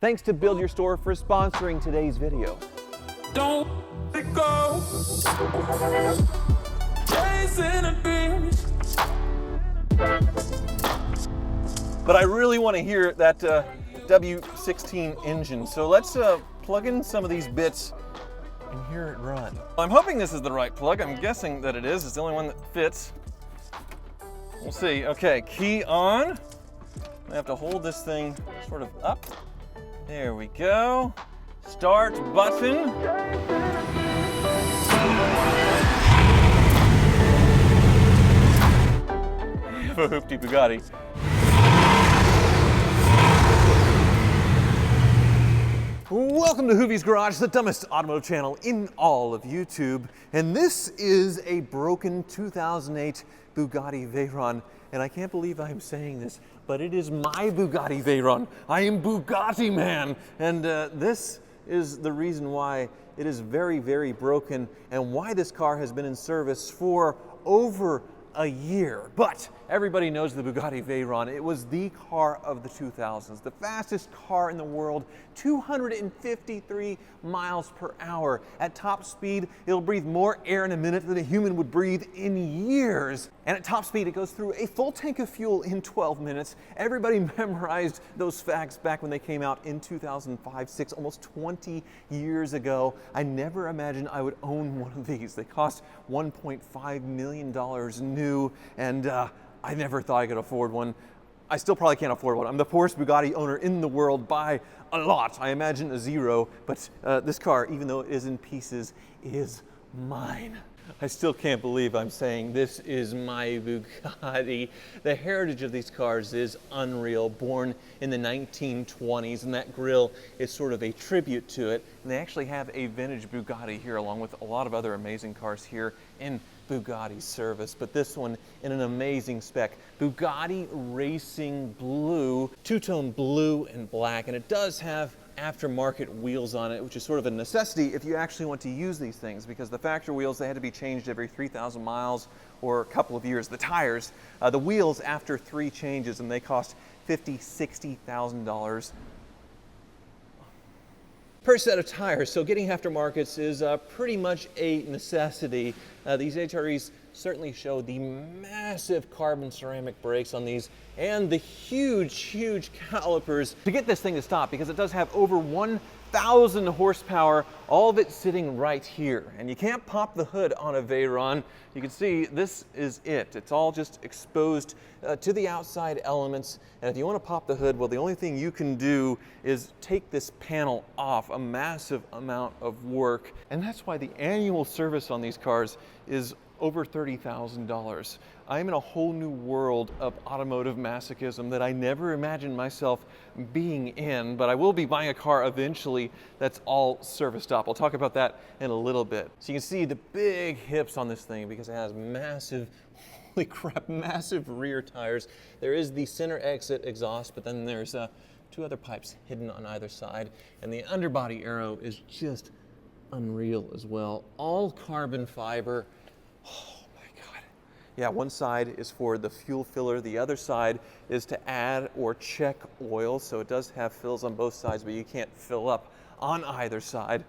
Thanks to Build Your Store for sponsoring today's video. Don't let it go. Chasing a dream. But I really want to hear that W16 engine, so let's plug in some of these bits and hear it run. I'm hoping this is the right plug. I'm guessing that it is. It's the only one that fits. We'll see. Okay, key on. I have to hold this thing sort of up. There we go. Start button. I have a hooptie Bugatti. Welcome to Hoovie's Garage, the dumbest automotive channel in all of YouTube. And this is a broken 2008 Bugatti Veyron. And I can't believe I'm saying this, but it is my Bugatti Veyron. I am Bugatti man. And this is the reason why it is very, very broken and why this car has been in service for over a year. But everybody knows the Bugatti Veyron. It was the car of the 2000s, the fastest car in the world, 253 miles per hour. At top speed, it'll breathe more air in a minute than a human would breathe in years. And at top speed, it goes through a full tank of fuel in 12 minutes. Everybody memorized those facts back when they came out in 2005, 6, almost 20 years ago. I never imagined I would own one of these. They cost $1.5 million new, and I never thought I could afford one. I still probably can't afford one. I'm the poorest Bugatti owner in the world by a lot. I imagine a zero, but this car, even though it is in pieces, is mine. I still can't believe I'm saying this is my Bugatti. The heritage of these cars is unreal. Born in the 1920s, and that grille is sort of a tribute to it. And they actually have a vintage Bugatti here, along with a lot of other amazing cars here in Bugatti service, but this one in an amazing spec. Bugatti Racing Blue, two-tone blue and black, and it does have aftermarket wheels on it, which is sort of a necessity if you actually want to use these things, because the factory wheels, they had to be changed every 3,000 miles or a couple of years. The tires, the wheels after 3 changes, and they cost $50,000, $60,000 per set of tires. So getting aftermarkets is pretty much a necessity. These HREs certainly show the massive carbon ceramic brakes on these and the huge calipers to get this thing to stop, because it does have over 1,000 horsepower, all of it sitting right here. And you can't pop the hood on a Veyron. You can see this is it. It's all just exposed to the outside elements. And if you want to pop the hood, well, the only thing you can do is take this panel off, a massive amount of work. And that's why the annual service on these cars is over $30,000. I'm in a whole new world of automotive masochism that I never imagined myself being in, but I will be buying a car eventually that's all serviced up. I'll talk about that in a little bit. So you can see the big hips on this thing because it has massive, holy crap, massive rear tires. There is the center exit exhaust, but then there's 2 other pipes hidden on either side, and the underbody aero is just unreal as well. All carbon fiber. Oh my God. Yeah, one side is for the fuel filler. The other side is to add or check oil. So it does have fills on both sides, but you can't fill up on either side.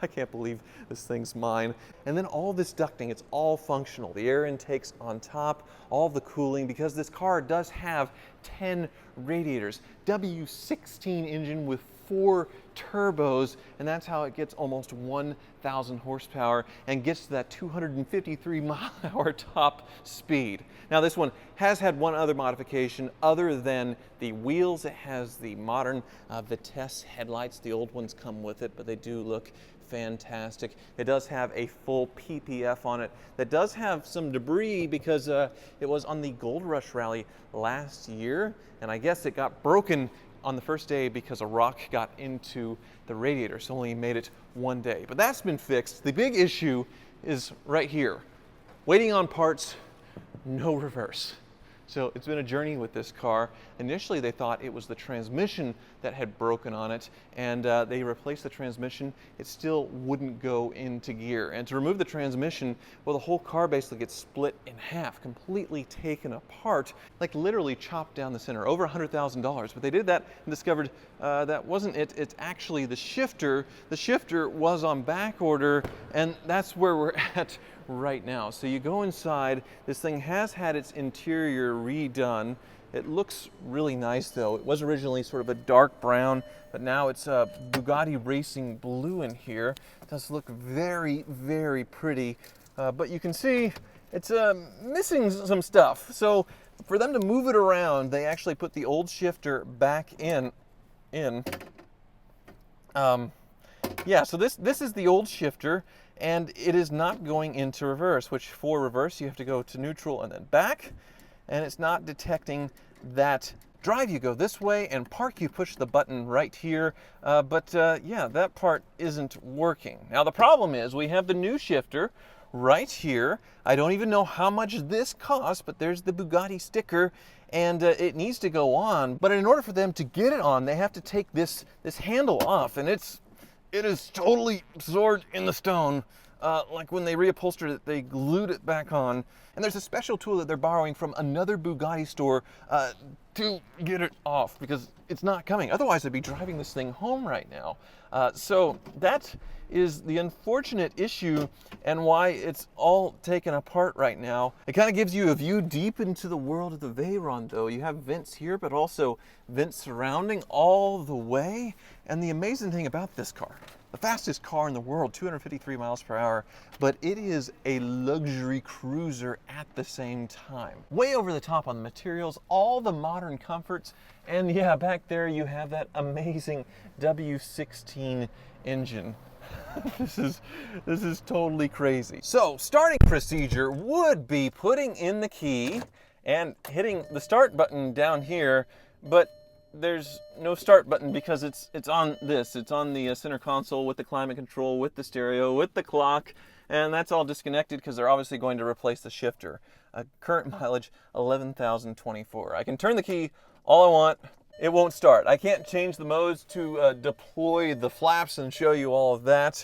I can't believe this thing's mine. And then all this ducting, it's all functional. The air intakes on top, all the cooling, because this car does have 10 radiators. W16 engine with 4 turbos, and that's how it gets almost 1,000 horsepower and gets to that 253 mile-an-hour top speed. Now this one has had one other modification other than the wheels. It has the modern Vitesse headlights. The old ones come with it, but they do look fantastic. It does have a full PPF on it that does have some debris because it was on the Gold Rush Rally last year, and I guess it got broken on the first day because a rock got into the radiator, so only made it one day. But that's been fixed. The big issue is right here. Waiting on parts, no reverse. So it's been a journey with this car. Initially, they thought it was the transmission that had broken on it, and they replaced the transmission. It still wouldn't go into gear. And to remove the transmission, well, the whole car basically gets split in half, completely taken apart, like literally chopped down the center, over $100,000. But they did that and discovered that wasn't it. It's actually the shifter. The shifter was on back order, and that's where we're at right now. So you go inside. This thing has had its interior redone. It looks really nice though. It was originally sort of a dark brown, but now it's a Bugatti Racing Blue in here. It does look very, very pretty, but you can see it's missing some stuff. So for them to move it around, they actually put the old shifter back in. Yeah, so this is the old shifter, and it is not going into reverse, which for reverse you have to go to neutral and then back, and it's not detecting that drive you go this way, and park you push the button right here, yeah, that part isn't working. Now the problem is we have the new shifter right here. I don't even know how much this costs, but there's the Bugatti sticker, and it needs to go on. But in order for them to get it on, they have to take this handle off, and it is totally absorbed in the stone. Like when they reupholstered it, they glued it back on. And there's a special tool that they're borrowing from another Bugatti store to get it off, because it's not coming. Otherwise, I'd be driving this thing home right now. So that is the unfortunate issue and why it's all taken apart right now. It kind of gives you a view deep into the world of the Veyron though. You have vents here, but also vents surrounding all the way. And the amazing thing about this car, the fastest car in the world, 253 miles per hour, but it is a luxury cruiser at the same time. Way over the top on the materials, all the modern comforts, and yeah, back there you have that amazing W16 engine. This is totally crazy. So, starting procedure would be putting in the key and hitting the start button down here, but there's no start button because it's on this. It's on the center console with the climate control, with the stereo, with the clock, and that's all disconnected because they're obviously going to replace the shifter. Current mileage 11,024. I can turn the key all I want. It won't start. I can't change the modes to deploy the flaps and show you all of that.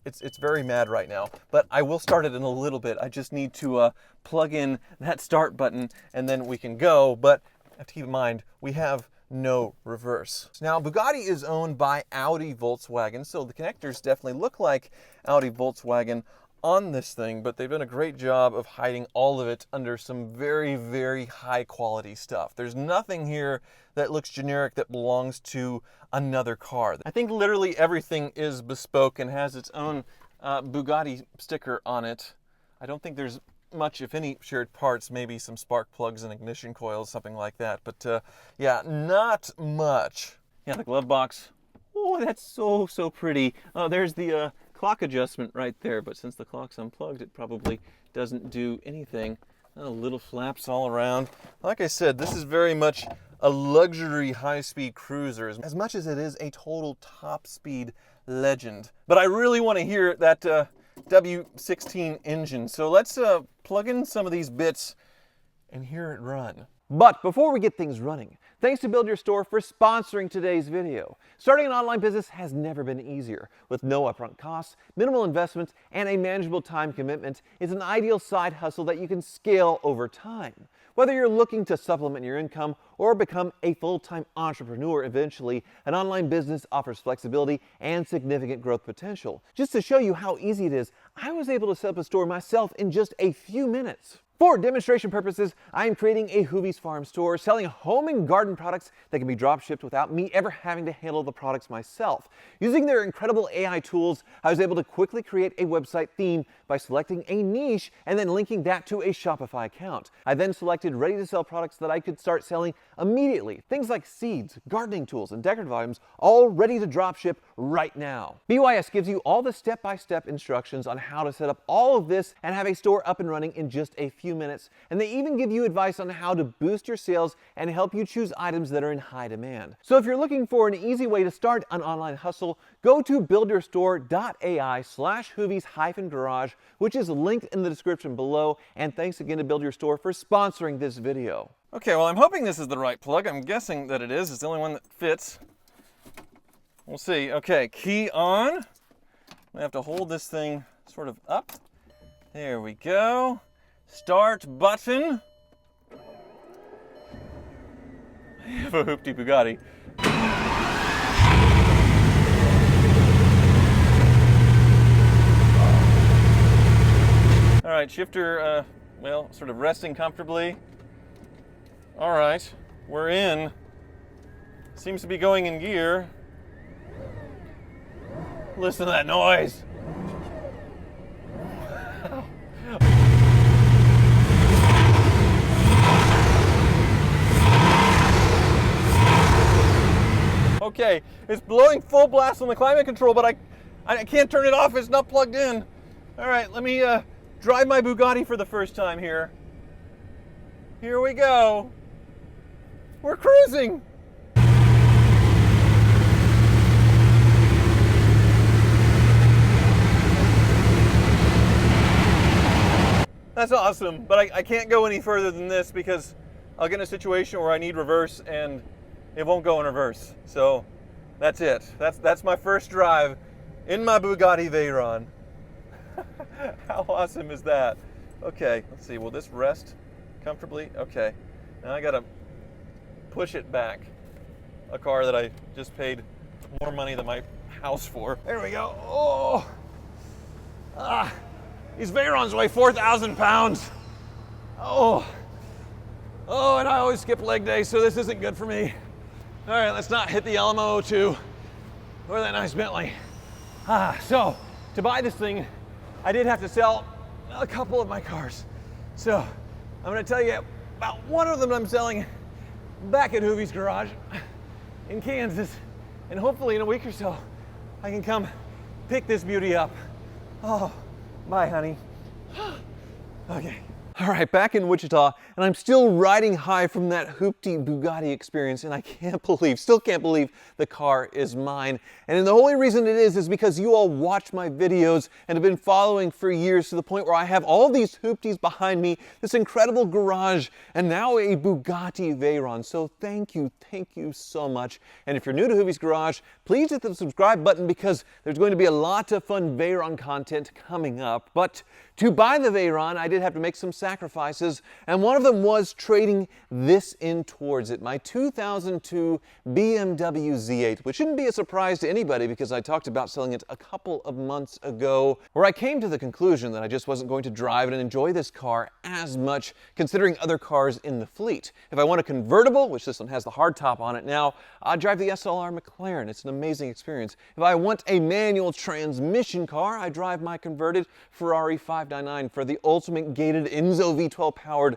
It's very mad right now, but I will start it in a little bit. I just need to plug in that start button and then we can go, but have to keep in mind, we have no reverse. Now, Bugatti is owned by Audi Volkswagen, so the connectors definitely look like Audi Volkswagen on this thing, but they've done a great job of hiding all of it under some very, very high quality stuff. There's nothing here that looks generic that belongs to another car. I think literally everything is bespoke and has its own Bugatti sticker on it. I don't think there's much, if any, shared parts, maybe some spark plugs and ignition coils, something like that. But yeah, not much. Yeah, the glove box. Oh, that's so pretty. Oh, there's the clock adjustment right there, but since the clock's unplugged, it probably doesn't do anything. Little flaps all around. Like I said, this is very much a luxury high-speed cruiser, as much as it is a total top-speed legend. But I really want to hear that W16 engine. So let's plug in some of these bits and hear it run. But before we get things running, thanks to Build Your Store for sponsoring today's video. Starting an online business has never been easier. With no upfront costs, minimal investments, and a manageable time commitment, it's an ideal side hustle that you can scale over time. Whether you're looking to supplement your income or become a full-time entrepreneur eventually, an online business offers flexibility and significant growth potential. Just to show you how easy it is, I was able to set up a store myself in just a few minutes. For demonstration purposes, I am creating a Hoovy's Farm store selling home and garden products that can be drop shipped without me ever having to handle the products myself. Using their incredible AI tools, I was able to quickly create a website theme by selecting a niche and then linking that to a Shopify account. I then selected ready to sell products that I could start selling immediately. Things like seeds, gardening tools, and decorative items, all ready to drop ship right now. BYS gives you all the step-by-step instructions on how to set up all of this and have a store up and running in just a few minutes, and they even give you advice on how to boost your sales and help you choose items that are in high demand. So if you're looking for an easy way to start an online hustle, go to buildyourstore.ai/Hoovy's-garage, which is linked in the description below, and thanks again to Build Your Store for sponsoring this video. Okay, well, I'm hoping this is the right plug. I'm guessing that it is. It's the only one that fits. We'll see. Okay, key on. I have to hold this thing sort of up. There we go. Start button. I have a hooptie Bugatti. All right, shifter, well, sort of resting comfortably. All right, we're in. Seems to be going in gear. Listen to that noise. Okay, it's blowing full blast on the climate control, but I can't turn it off. It's not plugged in. All right, let me drive my Bugatti for the first time here. Here we go. We're cruising. That's awesome, but I can't go any further than this because I'll get in a situation where I need reverse and it won't go in reverse. So that's it. That's my first drive in my Bugatti Veyron. How awesome is that? Okay, let's see. Will this rest comfortably? Okay. Now I gotta push it back. A car that I just paid more money than my house for. There we go. Oh! Ah! These Veyrons weigh 4,000 pounds. Oh! Oh, and I always skip leg day, so this isn't good for me. All right, let's not hit the Alamo 02 or that nice Bentley. So, to buy this thing, I did have to sell a couple of my cars. So, I'm gonna tell you about one of them I'm selling back at Hoovie's garage in Kansas. And hopefully in a week or so, I can come pick this beauty up. Oh, bye, honey. Okay. All right, back in Wichita, and I'm still riding high from that hooptie Bugatti experience, and I still can't believe the car is mine. And the only reason it is because you all watch my videos and have been following for years to the point where I have all these hoopties behind me, this incredible garage, and now a Bugatti Veyron. So thank you so much. And if you're new to Hoovie's Garage, please hit the subscribe button because there's going to be a lot of fun Veyron content coming up. But to buy the Veyron, I did have to make some sacrifices, and one of them was trading this in towards it, my 2002 BMW Z8, which shouldn't be a surprise to anybody because I talked about selling it a couple of months ago, where I came to the conclusion that I just wasn't going to drive it and enjoy this car as much, considering other cars in the fleet. If I want a convertible, which this one has the hardtop on it now, I drive the SLR McLaren. It's an amazing experience. If I want a manual transmission car, I drive my converted Ferrari 599 for the ultimate gated Enzo V12 powered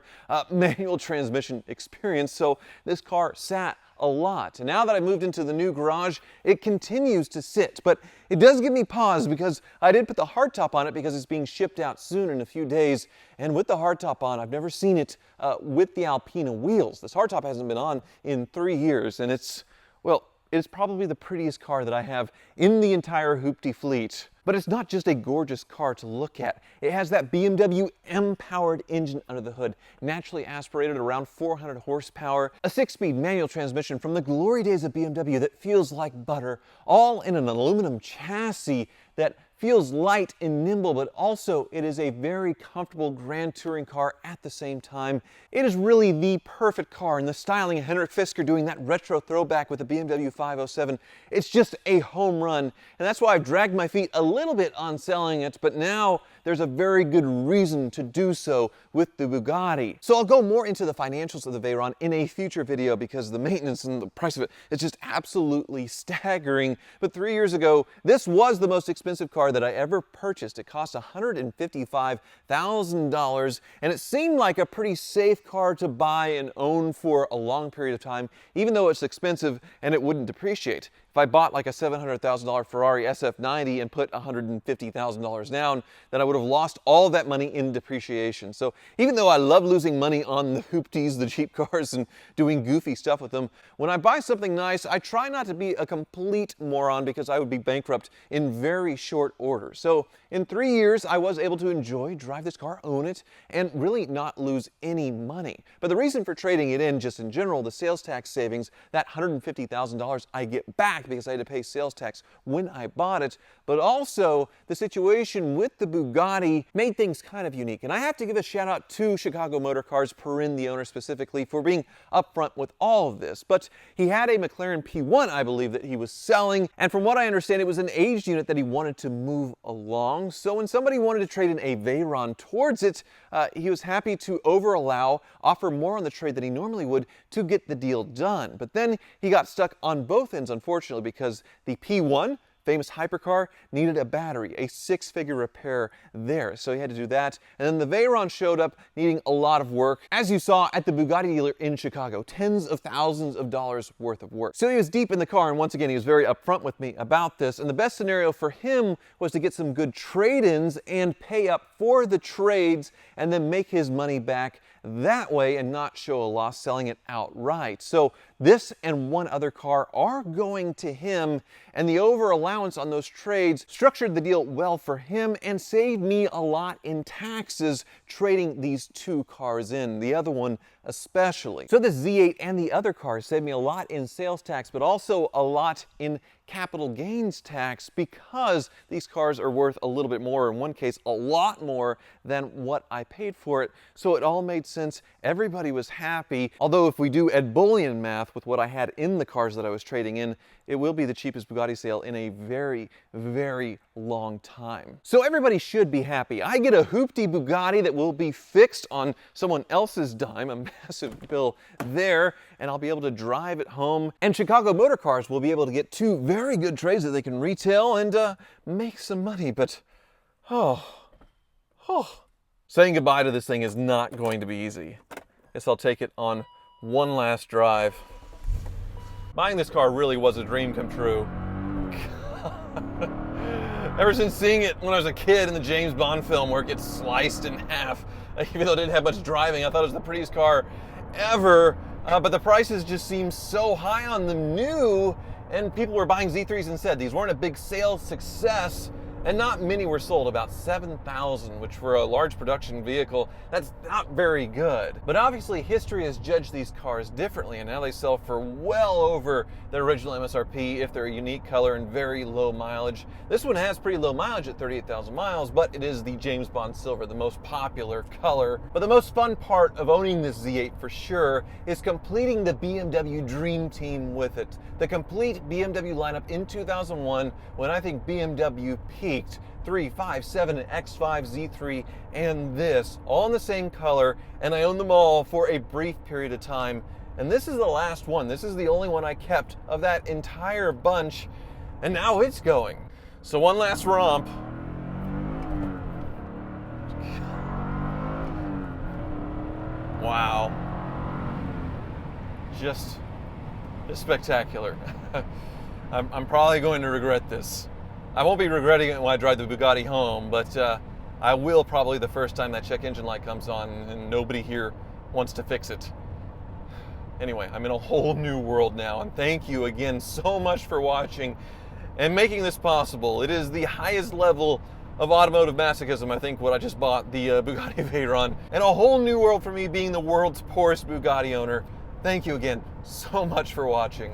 manual transmission experience. So this car sat a lot. And now that I moved into the new garage, it continues to sit. But it does give me pause because I did put the hardtop on it because it's being shipped out soon in a few days. And with the hardtop on, I've never seen it with the Alpina wheels. This hardtop hasn't been on in 3 years, and it's probably the prettiest car that I have in the entire hooptie fleet. But it's not just a gorgeous car to look at. It has that BMW M-powered engine under the hood, naturally aspirated around 400 horsepower, a 6-speed manual transmission from the glory days of BMW that feels like butter, all in an aluminum chassis that feels light and nimble, but also it is a very comfortable grand touring car at the same time. It is really the perfect car, and the styling of Henrik Fisker doing that retro throwback with the BMW 507, it's just a home run. And that's why I've dragged my feet a little bit on selling it, but now there's a very good reason to do so with the Bugatti. So I'll go more into the financials of the Veyron in a future video because the maintenance and the price of it is just absolutely staggering. But 3 years ago, this was the most expensive car that I ever purchased. It cost $155,000, and it seemed like a pretty safe car to buy and own for a long period of time, even though it's expensive and it wouldn't depreciate. If I bought like a $700,000 Ferrari SF90 and put $150,000 down, then I would have lost all of that money in depreciation. So even though I love losing money on the hoopties, the cheap cars, and doing goofy stuff with them, when I buy something nice, I try not to be a complete moron because I would be bankrupt in very short order. So in 3 years, I was able to enjoy, drive this car, own it, and really not lose any money. But the reason for trading it in, just in general, the sales tax savings, that $150,000 I get back because I had to pay sales tax when I bought it, but also the situation with the Bugatti made things kind of unique. And I have to give a shout out to Chicago Motor Cars, Perrin, the owner specifically, for being upfront with all of this. But he had a McLaren P1, I believe, that he was selling, and from what I understand, it was an aged unit that he wanted to move along. So when somebody wanted to trade in a Veyron towards it, he was happy to offer more on the trade than he normally would to get the deal done. But then he got stuck on both ends, unfortunately, because the P1, famous hypercar, needed a battery, a 6-figure repair there. So he had to do that. And then the Veyron showed up needing a lot of work, as you saw at the Bugatti dealer in Chicago, tens of thousands of dollars worth of work. So he was deep in the car, and once again, he was very upfront with me about this. And the best scenario for him was to get some good trade-ins and pay up for the trades and then make his money back that way and not show a loss selling it outright. So this and one other car are going to him, and the over allowance on those trades structured the deal well for him and saved me a lot in taxes trading these two cars in, the other one especially. So the Z8 and the other cars saved me a lot in sales tax, but also a lot in capital gains tax because these cars are worth a little bit more, in one case a lot more than what I paid for it. So it all made sense. Everybody was happy. Although if we do Ed Bullion math with what I had in the cars that I was trading in, it will be the cheapest Bugatti sale in a very, very long time. So everybody should be happy. I get a hooptie Bugatti that will be fixed on someone else's dime, a massive bill there, and I'll be able to drive it home. And Chicago Motor Cars will be able to get two very good trades that they can retail and make some money. But, saying goodbye to this thing is not going to be easy. Guess I'll take it on one last drive. Buying this car really was a dream come true. Ever since seeing it when I was a kid in the James Bond film where it gets sliced in half, even though it didn't have much driving, I thought it was the prettiest car ever. But the prices just seemed so high on them new, and people were buying Z3s instead. These weren't a big sales success, and not many were sold, about 7,000, which for a large production vehicle, that's not very good. But obviously history has judged these cars differently, and now they sell for well over their original MSRP if they're a unique color and very low mileage. This one has pretty low mileage at 38,000 miles, but it is the James Bond Silver, the most popular color. But the most fun part of owning this Z8 for sure is completing the BMW Dream Team with it. The complete BMW lineup in 2001, when I think BMW peaked. 3, 5, 7, X5, Z3, and this, all in the same color, and I own them all for a brief period of time. And this is the last one. This is the only one I kept of that entire bunch, and now it's going. So one last romp. Wow. Just spectacular. I'm probably going to regret this. I won't be regretting it when I drive the Bugatti home, but I will probably the first time that check engine light comes on and nobody here wants to fix it. Anyway, I'm in a whole new world now, and thank you again so much for watching and making this possible. It is the highest level of automotive masochism, I think, what I just bought, the Bugatti Veyron, and a whole new world for me being the world's poorest Bugatti owner. Thank you again so much for watching.